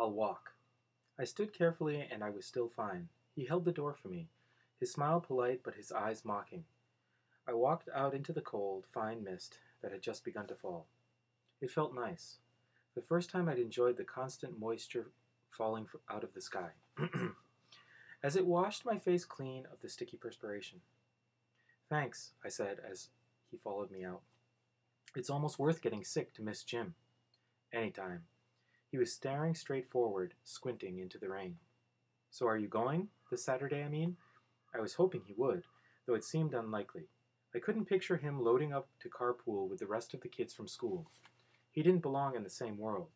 I'll walk. I stood carefully, and I was still fine. He held the door for me, his smile polite but his eyes mocking. I walked out into the cold, fine mist that had just begun to fall. It felt nice. The first time I'd enjoyed the constant moisture falling out of the sky. As it washed my face clean of the sticky perspiration. Thanks, I said as he followed me out. It's almost worth getting sick to miss Jim. Anytime. He was staring straight forward, squinting into the rain. So are you going? This Saturday, I mean? I was hoping he would, though it seemed unlikely. I couldn't picture him loading up to carpool with the rest of the kids from school. He didn't belong in the same world.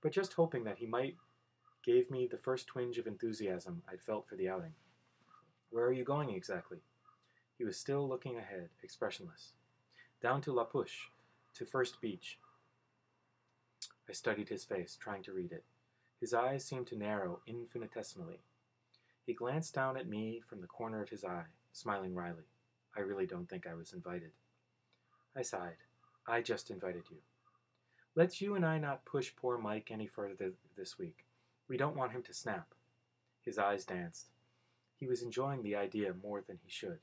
But just hoping that he might gave me the first twinge of enthusiasm I'd felt for the outing. Where are you going exactly? He was still looking ahead, expressionless. Down to La Push, to First Beach. I studied his face, trying to read it. His eyes seemed to narrow infinitesimally. He glanced down at me from the corner of his eye, smiling wryly. I really don't think I was invited. I sighed. I just invited you. Let's you and I not push poor Mike any further this week. We don't want him to snap. His eyes danced. He was enjoying the idea more than he should.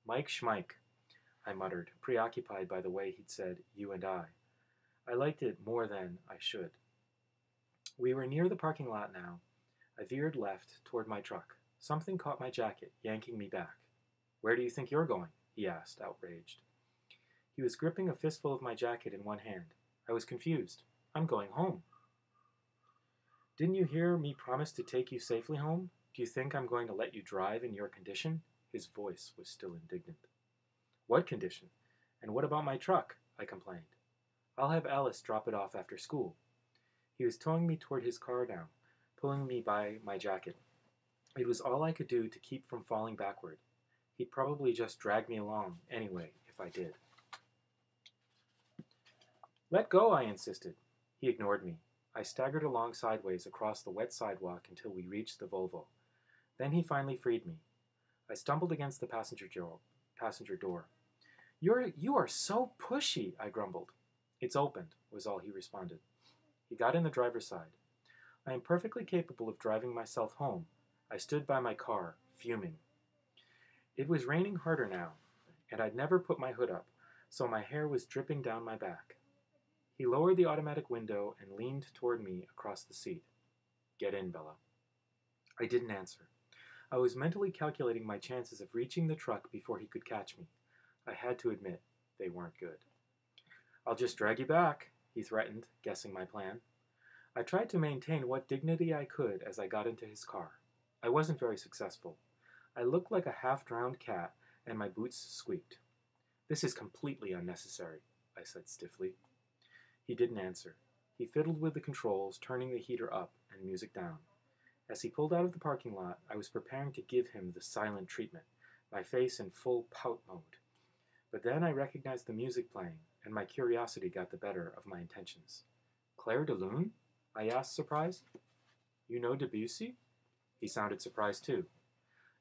Mike Schmike, I muttered, preoccupied by the way he'd said, you and I. I liked it more than I should. We were near the parking lot now. I veered left toward my truck. Something caught my jacket, yanking me back. Where do you think you're going? He asked, outraged. He was gripping a fistful of my jacket in one hand. I was confused. I'm going home. Didn't you hear me promise to take you safely home? Do you think I'm going to let you drive in your condition? His voice was still indignant. What condition? And what about my truck? I complained. I'll have Alice drop it off after school. He was towing me toward his car now, pulling me by my jacket. It was all I could do to keep from falling backward. He'd probably just drag me along anyway if I did. Let go, I insisted. He ignored me. I staggered along sideways across the wet sidewalk until we reached the Volvo. Then he finally freed me. I stumbled against the passenger door. You are so pushy, I grumbled. It's opened, was all he responded. He got in the driver's side. I am perfectly capable of driving myself home. I stood by my car, fuming. It was raining harder now, and I'd never put my hood up, so my hair was dripping down my back. He lowered the automatic window and leaned toward me across the seat. Get in, Bella. I didn't answer. I was mentally calculating my chances of reaching the truck before he could catch me. I had to admit, they weren't good. I'll just drag you back, he threatened, guessing my plan. I tried to maintain what dignity I could as I got into his car. I wasn't very successful. I looked like a half-drowned cat, and my boots squeaked. This is completely unnecessary, I said stiffly. He didn't answer. He fiddled with the controls, turning the heater up and music down. As he pulled out of the parking lot, I was preparing to give him the silent treatment, my face in full pout mode. But then I recognized the music playing, and my curiosity got the better of my intentions. Claire de Lune? I asked, surprised. You know Debussy? He sounded surprised too.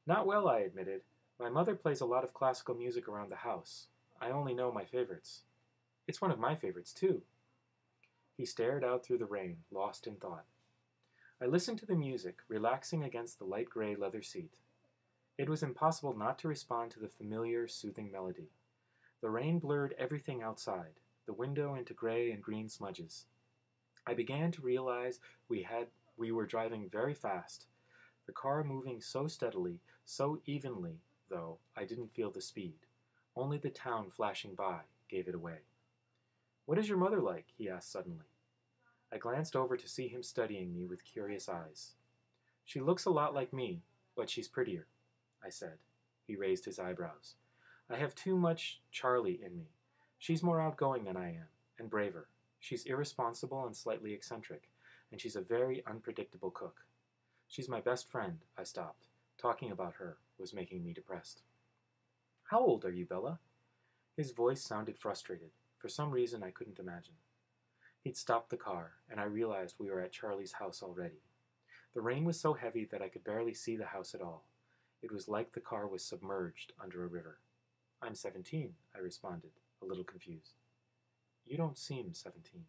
Not well, I admitted. My mother plays a lot of classical music around the house. I only know my favorites. It's one of my favorites too. He stared out through the rain, lost in thought. I listened to the music, relaxing against the light gray leather seat. It was impossible not to respond to the familiar, soothing melody. The rain blurred everything outside, the window into gray and green smudges. I began to realize we were driving very fast, the car moving so steadily, so evenly, though I didn't feel the speed. Only the town flashing by gave it away. What is your mother like? He asked suddenly. I glanced over to see him studying me with curious eyes. She looks a lot like me, but she's prettier, I said. He raised his eyebrows. I have too much Charlie in me. She's more outgoing than I am, and braver. She's irresponsible and slightly eccentric, and she's a very unpredictable cook. She's my best friend, I stopped. Talking about her was making me depressed. How old are you, Bella? His voice sounded frustrated. For some reason I couldn't imagine. He'd stopped the car, and I realized we were at Charlie's house already. The rain was so heavy that I could barely see the house at all. It was like the car was submerged under a river. I'm 17, I responded, a little confused. You don't seem 17.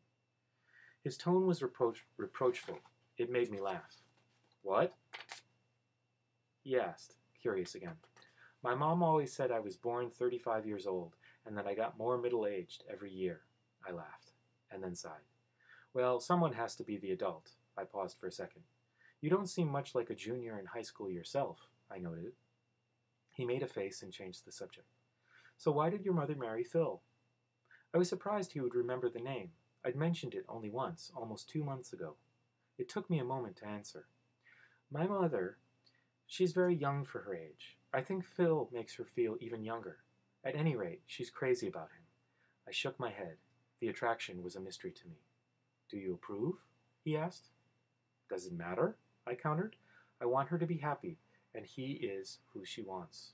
His tone was reproachful. It made me laugh. What? He asked, curious again. My mom always said I was born 35 years old and that I got more middle-aged every year. I laughed, and then sighed. Well, someone has to be the adult. I paused for a second. You don't seem much like a junior in high school yourself, I noted. He made a face and changed the subject. So why did your mother marry Phil? I was surprised he would remember the name. I'd mentioned it only once, almost 2 months ago. It took me a moment to answer. My mother, she's very young for her age. I think Phil makes her feel even younger. At any rate, she's crazy about him. I shook my head. The attraction was a mystery to me. Do you approve? He asked. Does it matter? I countered. I want her to be happy, and he is who she wants.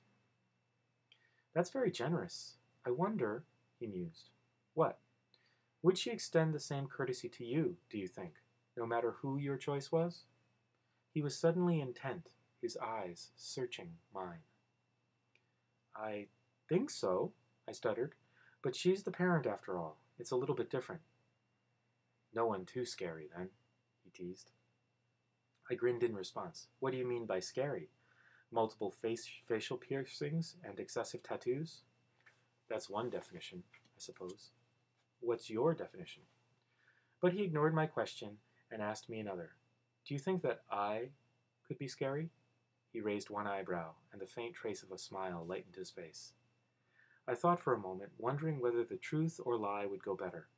That's very generous. I wonder, he mused. What? Would she extend the same courtesy to you, do you think, no matter who your choice was? He was suddenly intent, his eyes searching mine. I think so, I stuttered, but she's the parent after all. It's a little bit different. No one too scary, then, he teased. I grinned in response. What do you mean by scary? Multiple facial piercings and excessive tattoos? That's one definition, I suppose. What's your definition? But he ignored my question and asked me another. Do you think that I could be scary? He raised one eyebrow, and the faint trace of a smile lightened his face. I thought for a moment, wondering whether the truth or lie would go better.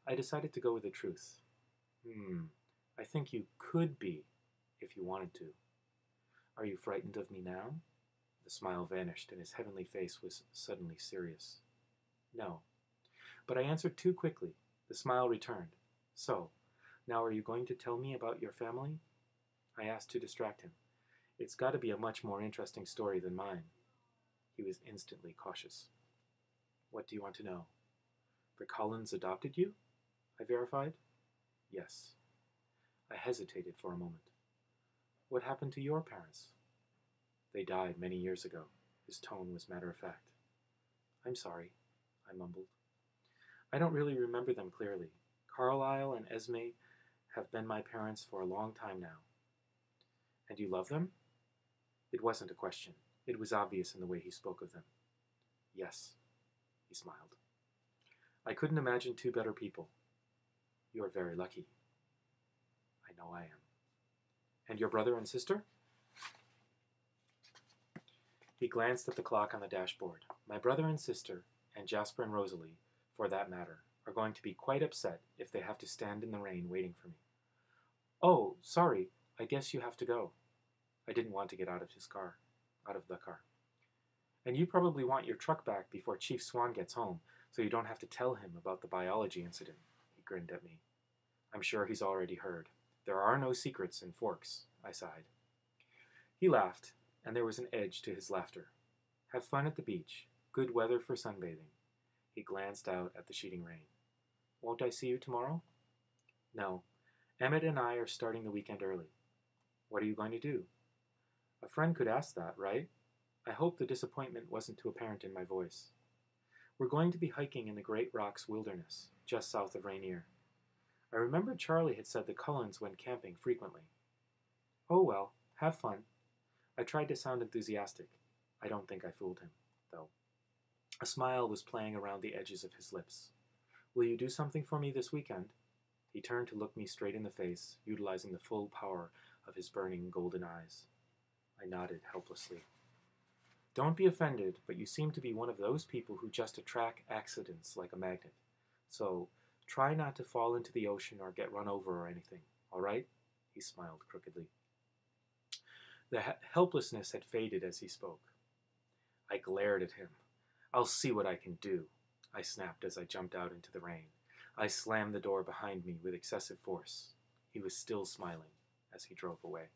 I decided to go with the truth. I think you could be, if you wanted to. Are you frightened of me now? The smile vanished, and his heavenly face was suddenly serious. No. But I answered too quickly. The smile returned. So, now are you going to tell me about your family? I asked to distract him. It's got to be a much more interesting story than mine. He was instantly cautious. What do you want to know? The Cullens adopted you? I verified. Yes. I hesitated for a moment. What happened to your parents? They died many years ago. His tone was matter-of-fact. I'm sorry, I mumbled. I don't really remember them clearly. Carlisle and Esme have been my parents for a long time now. And you love them? It wasn't a question. It was obvious in the way he spoke of them. Yes, he smiled. I couldn't imagine two better people. You're very lucky. I know I am. And your brother and sister? He glanced at the clock on the dashboard. My brother and sister, and Jasper and Rosalie, for that matter, are going to be quite upset if they have to stand in the rain waiting for me. Oh, sorry, I guess you have to go. I didn't want to get out of the car. And you probably want your truck back before Chief Swan gets home, so you don't have to tell him about the biology incident. He grinned at me. I'm sure he's already heard. There are no secrets in Forks, I sighed. He laughed, and there was an edge to his laughter. Have fun at the beach. Good weather for sunbathing. He glanced out at the sheeting rain. Won't I see you tomorrow? No. Emmett and I are starting the weekend early. What are you going to do? A friend could ask that, right? I hope the disappointment wasn't too apparent in my voice. We're going to be hiking in the Great Rocks Wilderness, just south of Rainier. I remembered Charlie had said the Cullens went camping frequently. Oh well, have fun. I tried to sound enthusiastic. I don't think I fooled him, though. A smile was playing around the edges of his lips. Will you do something for me this weekend? He turned to look me straight in the face, utilizing the full power of his burning golden eyes. I nodded helplessly. Don't be offended, but you seem to be one of those people who just attract accidents like a magnet. So, try not to fall into the ocean or get run over or anything, all right? He smiled crookedly. The helplessness had faded as he spoke. I glared at him. I'll see what I can do, I snapped as I jumped out into the rain. I slammed the door behind me with excessive force. He was still smiling as he drove away.